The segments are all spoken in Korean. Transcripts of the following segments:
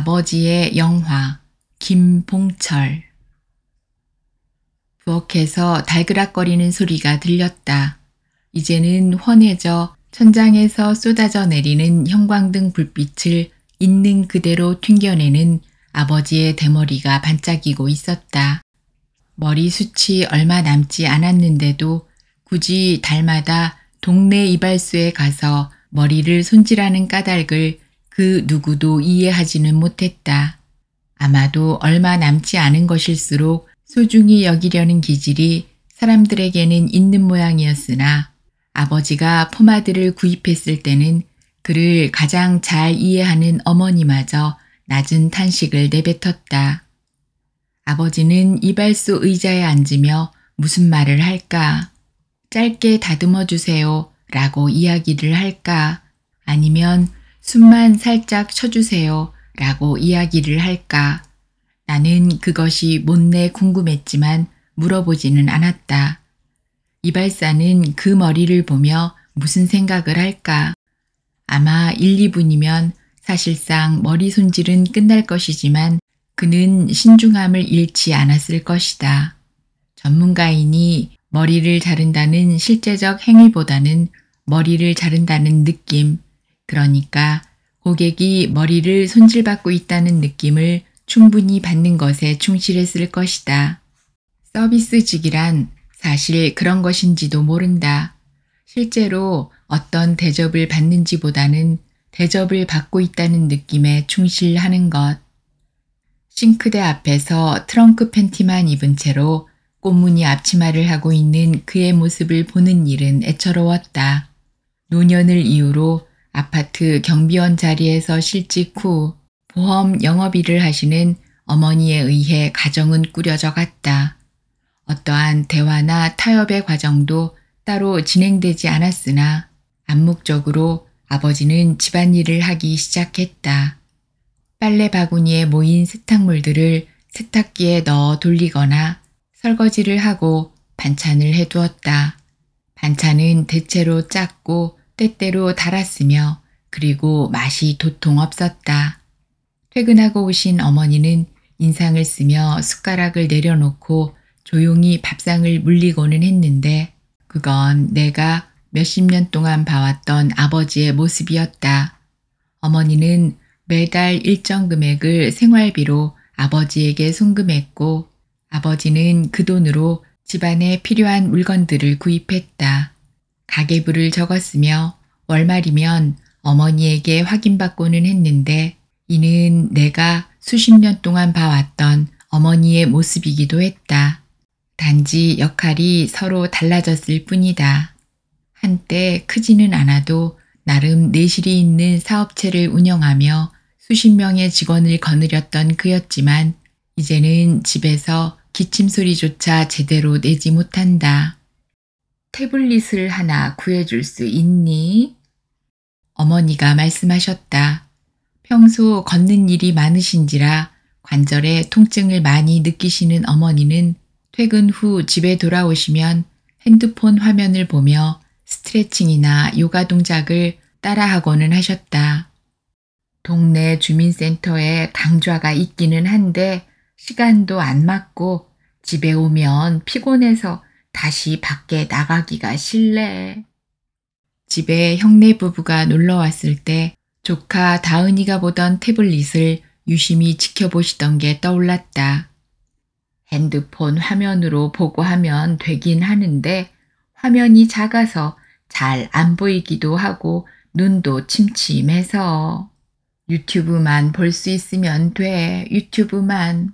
아버지의 영화 김봉철. 부엌에서 달그락거리는 소리가 들렸다. 이제는 환해져 천장에서 쏟아져 내리는 형광등 불빛을 있는 그대로 튕겨내는 아버지의 대머리가 반짝이고 있었다. 머리숱이 얼마 남지 않았는데도 굳이 달마다 동네 이발소에 가서 머리를 손질하는 까닭을 그 누구도 이해하지는 못했다. 아마도 얼마 남지 않은 것일수록 소중히 여기려는 기질이 사람들에게는 있는 모양이었으나 아버지가 포마드를 구입했을 때는 그를 가장 잘 이해하는 어머니마저 낮은 탄식을 내뱉었다. 아버지는 이발소 의자에 앉으며 무슨 말을 할까? 짧게 다듬어 주세요 라고 이야기를 할까? 아니면 숨만 살짝 쳐주세요 라고 이야기를 할까? 나는 그것이 못내 궁금했지만 물어보지는 않았다. 이발사는 그 머리를 보며 무슨 생각을 할까? 아마 1, 2분이면 사실상 머리 손질은 끝날 것이지만 그는 신중함을 잃지 않았을 것이다. 전문가이니 머리를 자른다는 실제적 행위보다는 머리를 자른다는 느낌, 그러니까 고객이 머리를 손질받고 있다는 느낌을 충분히 받는 것에 충실했을 것이다. 서비스직이란 사실 그런 것인지도 모른다. 실제로 어떤 대접을 받는지보다는 대접을 받고 있다는 느낌에 충실하는 것. 싱크대 앞에서 트렁크 팬티만 입은 채로 꽃무늬 앞치마를 하고 있는 그의 모습을 보는 일은 애처로웠다. 노년을 이유로 아파트 경비원 자리에서 실직 후 보험 영업일을 하시는 어머니에 의해 가정은 꾸려져 갔다. 어떠한 대화나 타협의 과정도 따로 진행되지 않았으나 암묵적으로 아버지는 집안일을 하기 시작했다. 빨래 바구니에 모인 세탁물들을 세탁기에 넣어 돌리거나 설거지를 하고 반찬을 해두었다. 반찬은 대체로 작고 때때로 달았으며 그리고 맛이 도통 없었다. 퇴근하고 오신 어머니는 인상을 쓰며 숟가락을 내려놓고 조용히 밥상을 물리고는 했는데 그건 내가 몇십 년 동안 봐왔던 아버지의 모습이었다. 어머니는 매달 일정 금액을 생활비로 아버지에게 송금했고 아버지는 그 돈으로 집안에 필요한 물건들을 구입했다. 가계부를 적었으며 월말이면 어머니에게 확인받고는 했는데 이는 내가 수십 년 동안 봐왔던 어머니의 모습이기도 했다. 단지 역할이 서로 달라졌을 뿐이다. 한때 크지는 않아도 나름 내실이 있는 사업체를 운영하며 수십 명의 직원을 거느렸던 그였지만 이제는 집에서 기침 소리조차 제대로 내지 못한다. 태블릿을 하나 구해줄 수 있니? 어머니가 말씀하셨다. 평소 걷는 일이 많으신지라 관절에 통증을 많이 느끼시는 어머니는 퇴근 후 집에 돌아오시면 핸드폰 화면을 보며 스트레칭이나 요가 동작을 따라하고는 하셨다. 동네 주민센터에 강좌가 있기는 한데 시간도 안 맞고 집에 오면 피곤해서 다시 밖에 나가기가 싫래. 집에 형네 부부가 놀러 왔을 때 조카 다은이가 보던 태블릿을 유심히 지켜보시던 게 떠올랐다. 핸드폰 화면으로 보고 하면 되긴 하는데 화면이 작아서 잘 안 보이기도 하고 눈도 침침해서 유튜브만 볼 수 있으면 돼, 유튜브만.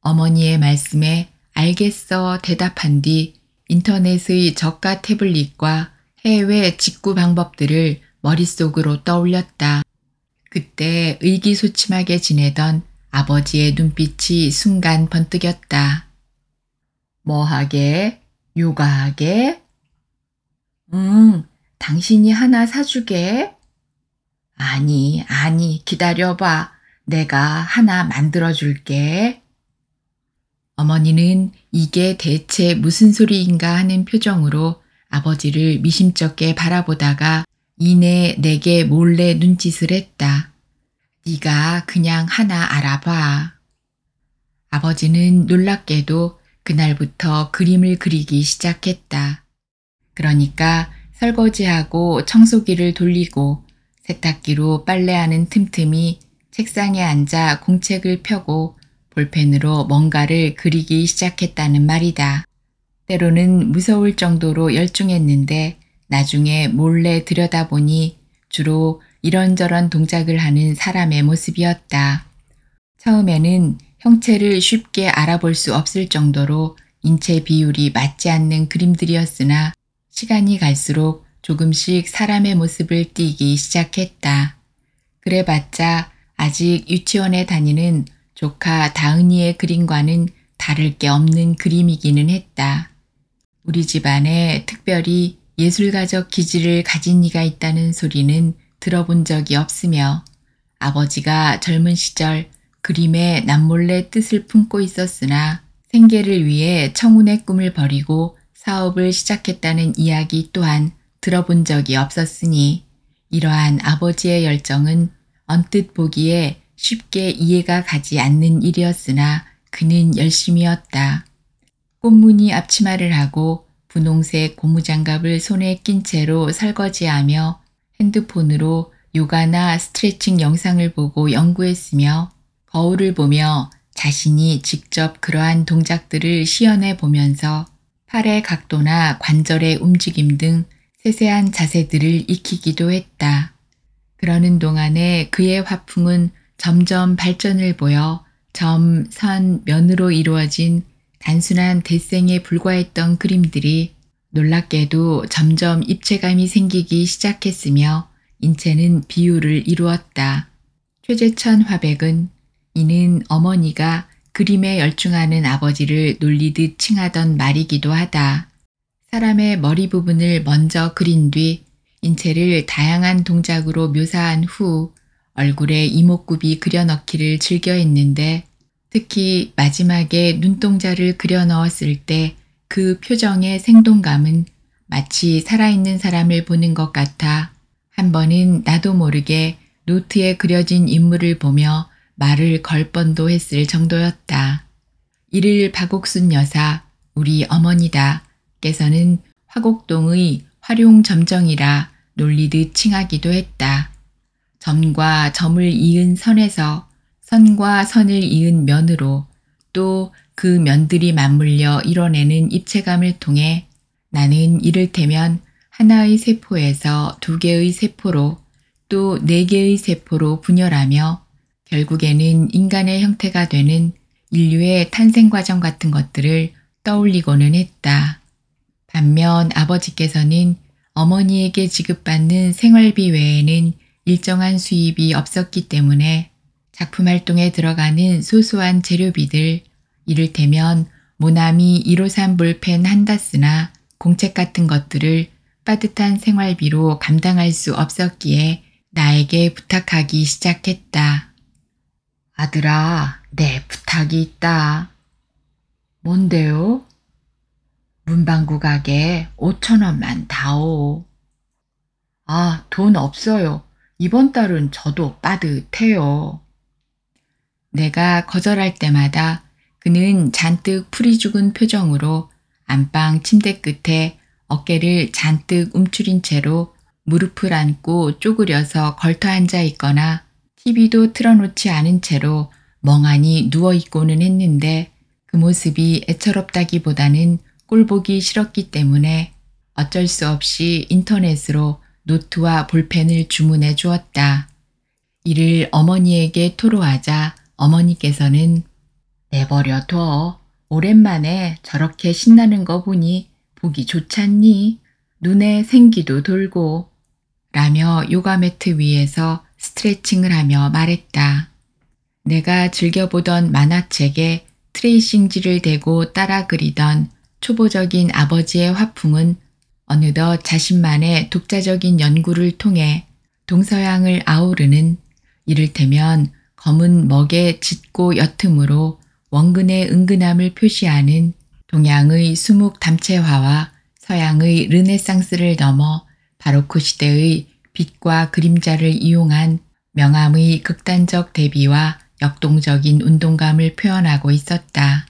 어머니의 말씀에 알겠어 대답한 뒤 인터넷의 저가 태블릿과 해외 직구 방법들을 머릿속으로 떠올렸다. 그때 의기소침하게 지내던 아버지의 눈빛이 순간 번뜩였다. 뭐 하게? 요가하게? 당신이 하나 사주게? 아니, 기다려봐. 내가 하나 만들어줄게. 어머니는 이게 대체 무슨 소리인가 하는 표정으로 아버지를 미심쩍게 바라보다가 이내 내게 몰래 눈짓을 했다. 네가 그냥 하나 알아봐. 아버지는 놀랍게도 그날부터 그림을 그리기 시작했다. 그러니까 설거지하고 청소기를 돌리고 세탁기로 빨래하는 틈틈이 책상에 앉아 공책을 펴고 볼펜으로 뭔가를 그리기 시작했다는 말이다. 때로는 무서울 정도로 열중했는데 나중에 몰래 들여다보니 주로 이런저런 동작을 하는 사람의 모습이었다. 처음에는 형체를 쉽게 알아볼 수 없을 정도로 인체 비율이 맞지 않는 그림들이었으나 시간이 갈수록 조금씩 사람의 모습을 띠기 시작했다. 그래봤자 아직 유치원에 다니는 조카 다은이의 그림과는 다를 게 없는 그림이기는 했다. 우리 집안에 특별히 예술가적 기질을 가진 이가 있다는 소리는 들어본 적이 없으며 아버지가 젊은 시절 그림에 남몰래 뜻을 품고 있었으나 생계를 위해 청운의 꿈을 버리고 사업을 시작했다는 이야기 또한 들어본 적이 없었으니 이러한 아버지의 열정은 언뜻 보기에 쉽게 이해가 가지 않는 일이었으나 그는 열심이었다. 꽃무늬 앞치마를 하고 분홍색 고무장갑을 손에 낀 채로 설거지하며 핸드폰으로 요가나 스트레칭 영상을 보고 연구했으며 거울을 보며 자신이 직접 그러한 동작들을 시연해 보면서 팔의 각도나 관절의 움직임 등 세세한 자세들을 익히기도 했다. 그러는 동안에 그의 화풍은 점점 발전을 보여 점, 선, 면으로 이루어진 단순한 대생에 불과했던 그림들이 놀랍게도 점점 입체감이 생기기 시작했으며 인체는 비율을 이루었다. 최재천 화백은 이는 어머니가 그림에 열중하는 아버지를 놀리듯 칭하던 말이기도 하다. 사람의 머리 부분을 먼저 그린 뒤 인체를 다양한 동작으로 묘사한 후 얼굴에 이목구비 그려넣기를 즐겨 했는데 특히 마지막에 눈동자를 그려 넣었을 때 그 표정의 생동감은 마치 살아있는 사람을 보는 것 같아 한 번은 나도 모르게 노트에 그려진 인물을 보며 말을 걸 뻔도 했을 정도였다. 이를 박옥순 여사, 우리 어머니다 께서는 화곡동의 활용점정이라 놀리듯 칭하기도 했다. 점과 점을 이은 선에서 선과 선을 이은 면으로 또 그 면들이 맞물려 이뤄내는 입체감을 통해 나는 이를테면 하나의 세포에서 두 개의 세포로 또 네 개의 세포로 분열하며 결국에는 인간의 형태가 되는 인류의 탄생 과정 같은 것들을 떠올리고는 했다. 반면 아버지께서는 어머니에게 지급받는 생활비 외에는 일정한 수입이 없었기 때문에 작품 활동에 들어가는 소소한 재료비들, 이를테면 모나미 153 볼펜 한 다스나 공책 같은 것들을 빠듯한 생활비로 감당할 수 없었기에 나에게 부탁하기 시작했다. 아들아, 내 부탁이 있다. 뭔데요? 문방구 가게 5,000원만 다오. 아, 돈 없어요. 이번 달은 저도 빠듯해요. 내가 거절할 때마다 그는 잔뜩 풀이 죽은 표정으로 안방 침대 끝에 어깨를 잔뜩 움츠린 채로 무릎을 안고 쪼그려서 걸터 앉아 있거나 TV도 틀어놓지 않은 채로 멍하니 누워있고는 했는데 그 모습이 애처롭다기보다는 꼴보기 싫었기 때문에 어쩔 수 없이 인터넷으로 노트와 볼펜을 주문해 주었다. 이를 어머니에게 토로하자 어머니께서는 내버려 둬. 오랜만에 저렇게 신나는 거 보니 보기 좋잖니? 눈에 생기도 돌고 라며 요가 매트 위에서 스트레칭을 하며 말했다. 내가 즐겨보던 만화책에 트레이싱지를 대고 따라 그리던 초보적인 아버지의 화풍은 어느덧 자신만의 독자적인 연구를 통해 동서양을 아우르는 이를테면 검은 먹의 짙고 옅음으로 원근의 은근함을 표시하는 동양의 수묵 담채화와 서양의 르네상스를 넘어 바로크 시대의 빛과 그림자를 이용한 명암의 극단적 대비와 역동적인 운동감을 표현하고 있었다.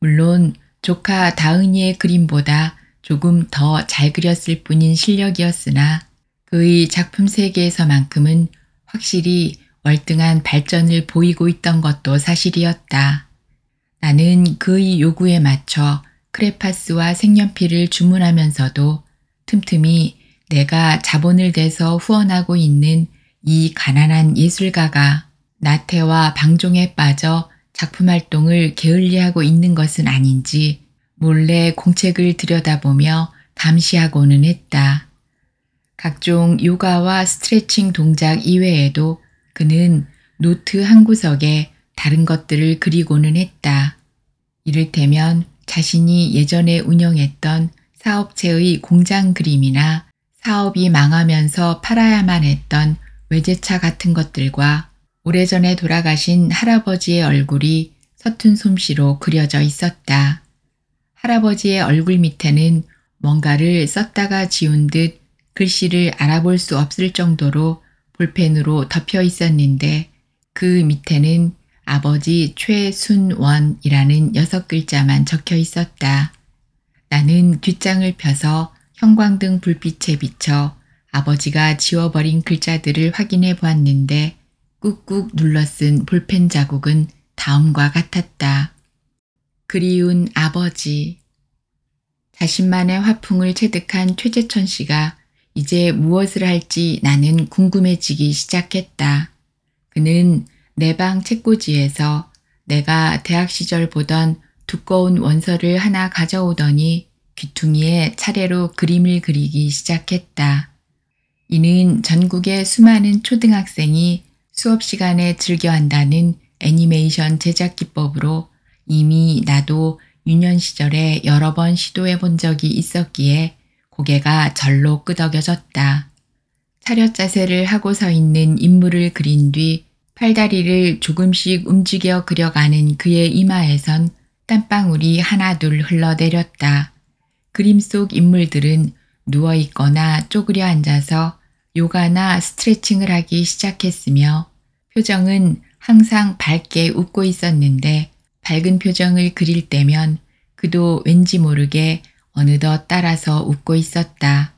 물론 조카 다은이의 그림보다 조금 더 잘 그렸을 뿐인 실력이었으나 그의 작품 세계에서만큼은 확실히 월등한 발전을 보이고 있던 것도 사실이었다. 나는 그의 요구에 맞춰 크레파스와 색연필을 주문하면서도 틈틈이 내가 자본을 대서 후원하고 있는 이 가난한 예술가가 나태와 방종에 빠져 작품 활동을 게을리하고 있는 것은 아닌지 몰래 공책을 들여다보며 감시하고는 했다. 각종 요가와 스트레칭 동작 이외에도 그는 노트 한 구석에 다른 것들을 그리고는 했다. 이를테면 자신이 예전에 운영했던 사업체의 공장 그림이나 사업이 망하면서 팔아야만 했던 외제차 같은 것들과 오래전에 돌아가신 할아버지의 얼굴이 서툰 솜씨로 그려져 있었다. 할아버지의 얼굴 밑에는 뭔가를 썼다가 지운 듯 글씨를 알아볼 수 없을 정도로 볼펜으로 덮여 있었는데 그 밑에는 아버지 최순원이라는 6글자만 적혀 있었다. 나는 뒷장을 펴서 형광등 불빛에 비쳐 아버지가 지워버린 글자들을 확인해 보았는데 꾹꾹 눌러 쓴 볼펜 자국은 다음과 같았다. 그리운 아버지. 자신만의 화풍을 체득한 최재천 씨가 이제 무엇을 할지 나는 궁금해지기 시작했다. 그는 내 방 책꽂이에서 내가 대학 시절 보던 두꺼운 원서를 하나 가져오더니 귀퉁이에 차례로 그림을 그리기 시작했다. 이는 전국의 수많은 초등학생이 수업 시간에 즐겨한다는 애니메이션 제작 기법으로 이미 나도 유년 시절에 여러 번 시도해 본 적이 있었기에 고개가 절로 끄덕여졌다. 차렷 자세를 하고 서 있는 인물을 그린 뒤 팔다리를 조금씩 움직여 그려가는 그의 이마에선 땀방울이 하나둘 흘러내렸다. 그림 속 인물들은 누워있거나 쪼그려 앉아서 요가나 스트레칭을 하기 시작했으며 표정은 항상 밝게 웃고 있었는데 밝은 표정을 그릴 때면 그도 왠지 모르게 어느덧 따라서 웃고 있었다.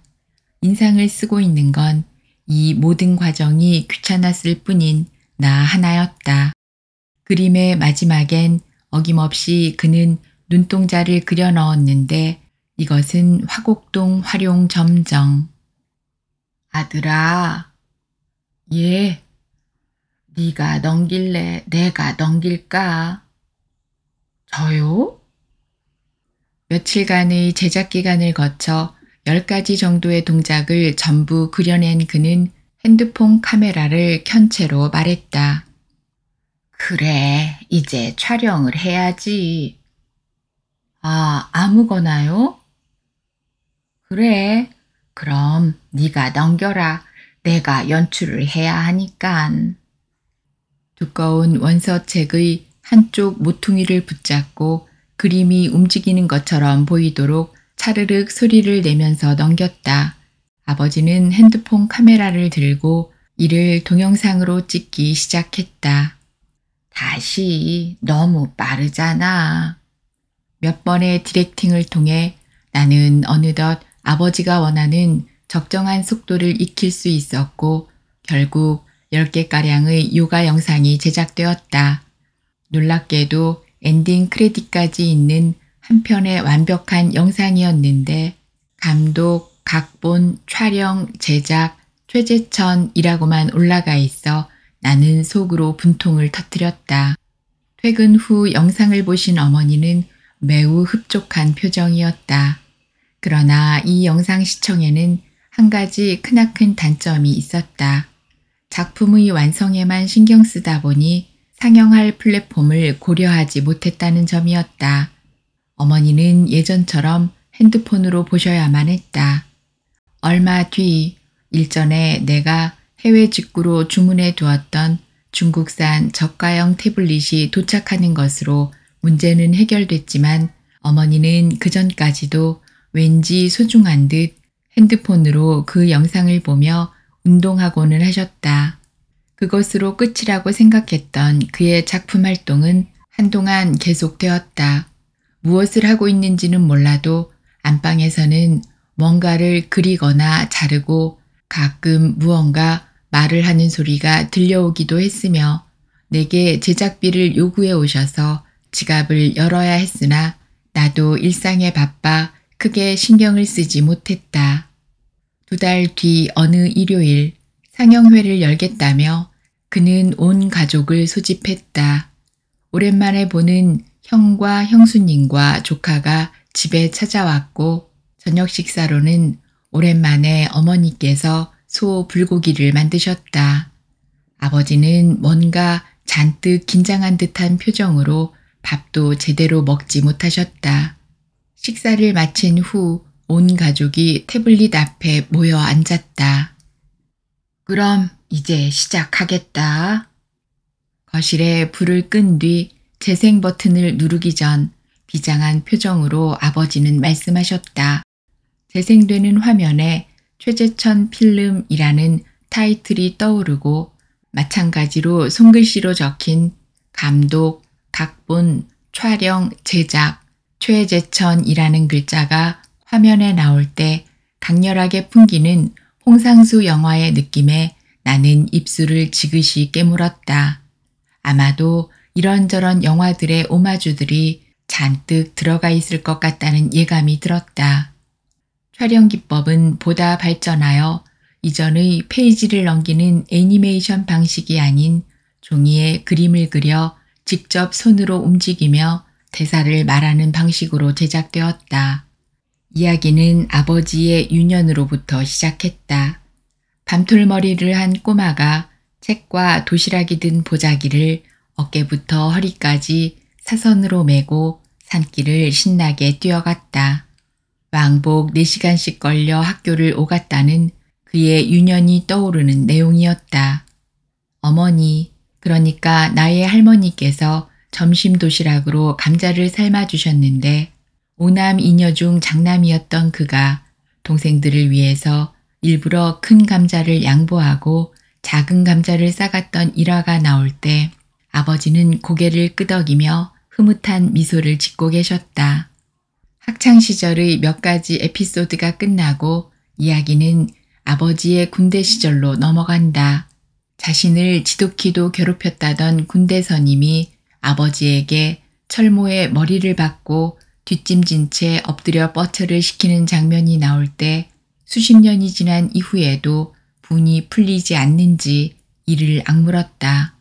인상을 쓰고 있는 건 이 모든 과정이 귀찮았을 뿐인 나 하나였다. 그림의 마지막엔 어김없이 그는 눈동자를 그려 넣었는데 이것은 화곡동 활용점정. 아들아. 예. 네가 넘길래 내가 넘길까? 저요? 며칠간의 제작 기간을 거쳐 10가지 정도의 동작을 전부 그려낸 그는 핸드폰 카메라를 켠 채로 말했다. 그래, 이제 촬영을 해야지. 아, 아무거나요? 그래, 그럼 네가 넘겨라. 내가 연출을 해야 하니깐. 두꺼운 원서책의 한쪽 모퉁이를 붙잡고 그림이 움직이는 것처럼 보이도록 차르륵 소리를 내면서 넘겼다. 아버지는 핸드폰 카메라를 들고 이를 동영상으로 찍기 시작했다. 다시, 너무 빠르잖아. 몇 번의 디렉팅을 통해 나는 어느덧 아버지가 원하는 적정한 속도를 익힐 수 있었고 결국 10개가량의 요가 영상이 제작되었다. 놀랍게도 엔딩 크레딧까지 있는 한 편의 완벽한 영상이었는데 감독, 각본, 촬영, 제작, 최재천이라고만 올라가 있어 나는 속으로 분통을 터뜨렸다. 퇴근 후 영상을 보신 어머니는 매우 흡족한 표정이었다. 그러나 이 영상 시청에는 한 가지 크나큰 단점이 있었다. 작품의 완성에만 신경 쓰다 보니 상영할 플랫폼을 고려하지 못했다는 점이었다. 어머니는 예전처럼 핸드폰으로 보셔야만 했다. 얼마 뒤 일전에 내가 해외 직구로 주문해 두었던 중국산 저가형 태블릿이 도착하는 것으로 문제는 해결됐지만 어머니는 그전까지도 왠지 소중한 듯 핸드폰으로 그 영상을 보며 운동하고는 하셨다. 그것으로 끝이라고 생각했던 그의 작품 활동은 한동안 계속되었다. 무엇을 하고 있는지는 몰라도 안방에서는 뭔가를 그리거나 자르고 가끔 무언가 말을 하는 소리가 들려오기도 했으며 내게 제작비를 요구해 오셔서 지갑을 열어야 했으나 나도 일상에 바빠 크게 신경을 쓰지 못했다. 2달 뒤 어느 일요일 상영회를 열겠다며 그는 온 가족을 소집했다. 오랜만에 보는 형과 형수님과 조카가 집에 찾아왔고 저녁 식사로는 오랜만에 어머니께서 소 불고기를 만드셨다. 아버지는 뭔가 잔뜩 긴장한 듯한 표정으로 밥도 제대로 먹지 못하셨다. 식사를 마친 후 온 가족이 태블릿 앞에 모여 앉았다. 그럼 이제 시작하겠다. 거실에 불을 끈 뒤 재생 버튼을 누르기 전 비장한 표정으로 아버지는 말씀하셨다. 재생되는 화면에 최재천 필름이라는 타이틀이 떠오르고 마찬가지로 손글씨로 적힌 감독, 각본, 촬영, 제작, 최재천이라는 글자가 화면에 나올 때 강렬하게 풍기는 홍상수 영화의 느낌에 나는 입술을 지그시 깨물었다. 아마도 이런저런 영화들의 오마주들이 잔뜩 들어가 있을 것 같다는 예감이 들었다. 촬영 기법은 보다 발전하여 이전의 페이지를 넘기는 애니메이션 방식이 아닌 종이에 그림을 그려 직접 손으로 움직이며 대사를 말하는 방식으로 제작되었다. 이야기는 아버지의 유년으로부터 시작했다. 밤톨머리를 한 꼬마가 책과 도시락이 든 보자기를 어깨부터 허리까지 사선으로 메고 산길을 신나게 뛰어갔다. 왕복 4시간씩 걸려 학교를 오갔다는 그의 유년이 떠오르는 내용이었다. 어머니, 그러니까 나의 할머니께서 점심 도시락으로 감자를 삶아주셨는데 5남 2녀 중 장남이었던 그가 동생들을 위해서 일부러 큰 감자를 양보하고 작은 감자를 싸갔던 일화가 나올 때 아버지는 고개를 끄덕이며 흐뭇한 미소를 짓고 계셨다. 학창시절의 몇 가지 에피소드가 끝나고 이야기는 아버지의 군대 시절로 넘어간다. 자신을 지독히도 괴롭혔다던 군대 선임이 아버지에게 철모에 머리를 박고 뒷짐진 채 엎드려 뻗쳐를 시키는 장면이 나올 때 수십 년이 지난 이후에도 분이 풀리지 않는지 이를 악물었다.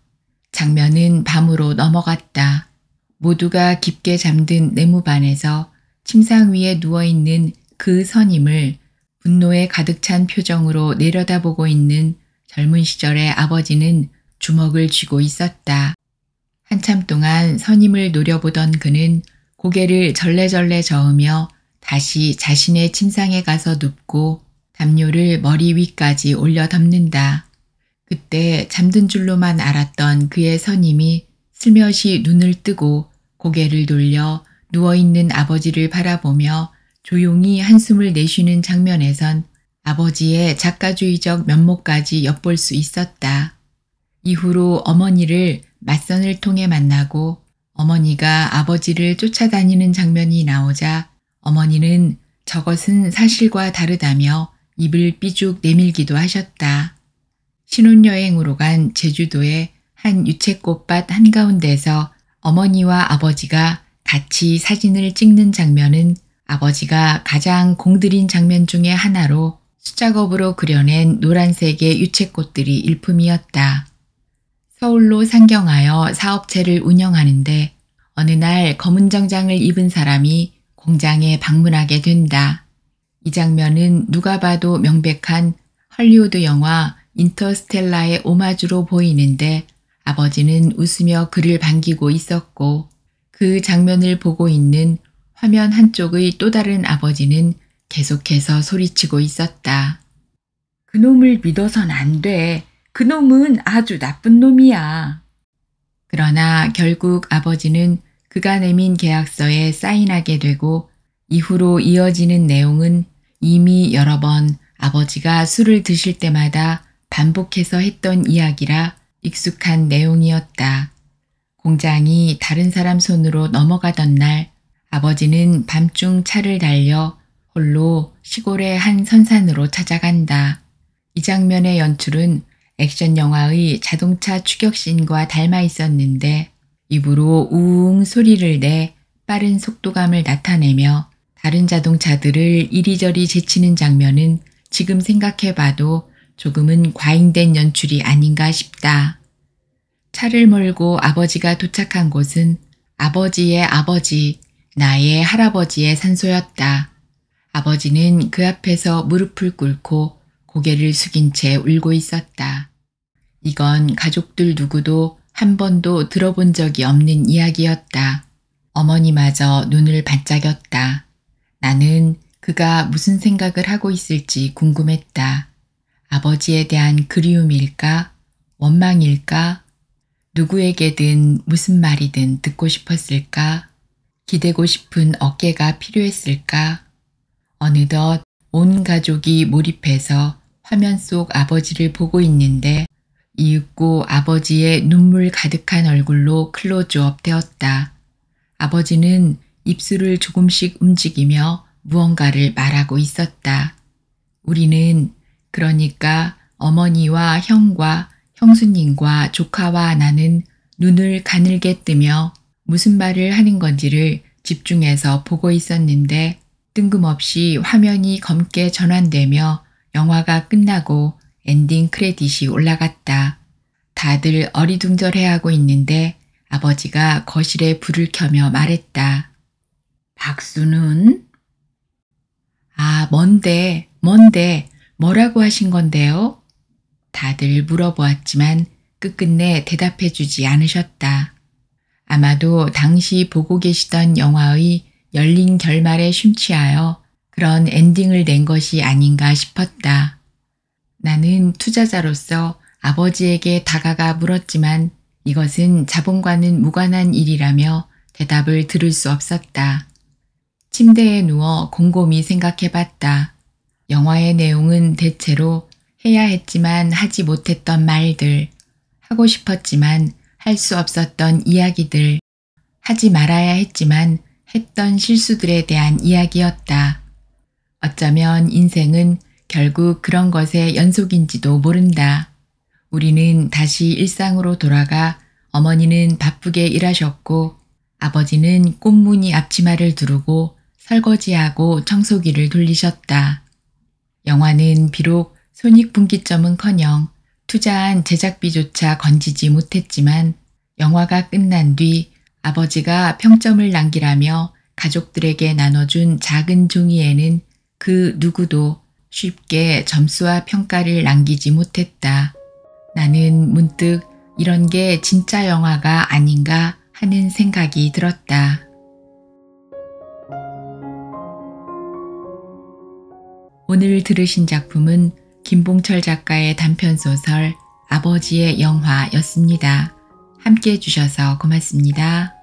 장면은 밤으로 넘어갔다. 모두가 깊게 잠든 내무반에서 침상 위에 누워있는 그 선임을 분노에 가득 찬 표정으로 내려다보고 있는 젊은 시절의 아버지는 주먹을 쥐고 있었다. 한참 동안 선임을 노려보던 그는 고개를 절레절레 저으며 다시 자신의 침상에 가서 눕고 담요를 머리 위까지 올려 덮는다. 그때 잠든 줄로만 알았던 그의 선임이 슬며시 눈을 뜨고 고개를 돌려 누워있는 아버지를 바라보며 조용히 한숨을 내쉬는 장면에선 아버지의 작가주의적 면모까지 엿볼 수 있었다. 이후로 어머니를 맞선을 통해 만나고 어머니가 아버지를 쫓아다니는 장면이 나오자 어머니는 저것은 사실과 다르다며 입을 삐죽 내밀기도 하셨다. 신혼여행으로 간 제주도의 한 유채꽃밭 한가운데서 어머니와 아버지가 같이 사진을 찍는 장면은 아버지가 가장 공들인 장면 중에 하나로 수작업으로 그려낸 노란색의 유채꽃들이 일품이었다. 서울로 상경하여 사업체를 운영하는데 어느 날 검은 정장을 입은 사람이 공장에 방문하게 된다. 이 장면은 누가 봐도 명백한 헐리우드 영화 인터스텔라의 오마주로 보이는데 아버지는 웃으며 그를 반기고 있었고 그 장면을 보고 있는 화면 한쪽의 또 다른 아버지는 계속해서 소리치고 있었다. 그놈을 믿어선 안 돼. 그놈은 아주 나쁜 놈이야. 그러나 결국 아버지는 그가 내민 계약서에 사인하게 되고 이후로 이어지는 내용은 이미 여러 번 아버지가 술을 드실 때마다 반복해서 했던 이야기라 익숙한 내용이었다. 공장이 다른 사람 손으로 넘어가던 날 아버지는 밤중 차를 달려 홀로 시골의 한 선산으로 찾아간다. 이 장면의 연출은 액션 영화의 자동차 추격신과 닮아 있었는데 입으로 우웅 소리를 내 빠른 속도감을 나타내며 다른 자동차들을 이리저리 제치는 장면은 지금 생각해봐도 조금은 과잉된 연출이 아닌가 싶다. 차를 몰고 아버지가 도착한 곳은 아버지의 아버지, 나의 할아버지의 산소였다. 아버지는 그 앞에서 무릎을 꿇고 고개를 숙인 채 울고 있었다. 이건 가족들 누구도 한 번도 들어본 적이 없는 이야기였다. 어머니마저 눈을 반짝였다. 나는 그가 무슨 생각을 하고 있을지 궁금했다. 아버지에 대한 그리움일까? 원망일까? 누구에게든 무슨 말이든 듣고 싶었을까? 기대고 싶은 어깨가 필요했을까? 어느덧 온 가족이 몰입해서 화면 속 아버지를 보고 있는데 이윽고 아버지의 눈물 가득한 얼굴로 클로즈업 되었다. 아버지는 입술을 조금씩 움직이며 무언가를 말하고 있었다. 우리는 그러니까 어머니와 형과 형수님과 조카와 나는 눈을 가늘게 뜨며 무슨 말을 하는 건지를 집중해서 보고 있었는데 뜬금없이 화면이 검게 전환되며 영화가 끝나고 엔딩 크레딧이 올라갔다. 다들 어리둥절해하고 있는데 아버지가 거실에 불을 켜며 말했다. 박수는? 아, 뭔데, 뭐라고 하신 건데요? 다들 물어보았지만 끝끝내 대답해주지 않으셨다. 아마도 당시 보고 계시던 영화의 열린 결말에 심취하여 그런 엔딩을 낸 것이 아닌가 싶었다. 나는 투자자로서 아버지에게 다가가 물었지만 이것은 자본과는 무관한 일이라며 대답을 들을 수 없었다. 침대에 누워 곰곰이 생각해봤다. 영화의 내용은 대체로 해야 했지만 하지 못했던 말들, 하고 싶었지만 할 수 없었던 이야기들, 하지 말아야 했지만 했던 실수들에 대한 이야기였다. 어쩌면 인생은 결국 그런 것의 연속인지도 모른다. 우리는 다시 일상으로 돌아가 어머니는 바쁘게 일하셨고 아버지는 꽃무늬 앞치마를 두르고 설거지하고 청소기를 돌리셨다. 영화는 비록 손익분기점은커녕 투자한 제작비조차 건지지 못했지만 영화가 끝난 뒤 아버지가 평점을 남기라며 가족들에게 나눠준 작은 종이에는 그 누구도 쉽게 점수와 평가를 남기지 못했다. 나는 문득 이런 게 진짜 영화가 아닌가 하는 생각이 들었다. 오늘 들으신 작품은 김봉철 작가의 단편소설 아버지의 영화였습니다. 함께 해주셔서 고맙습니다.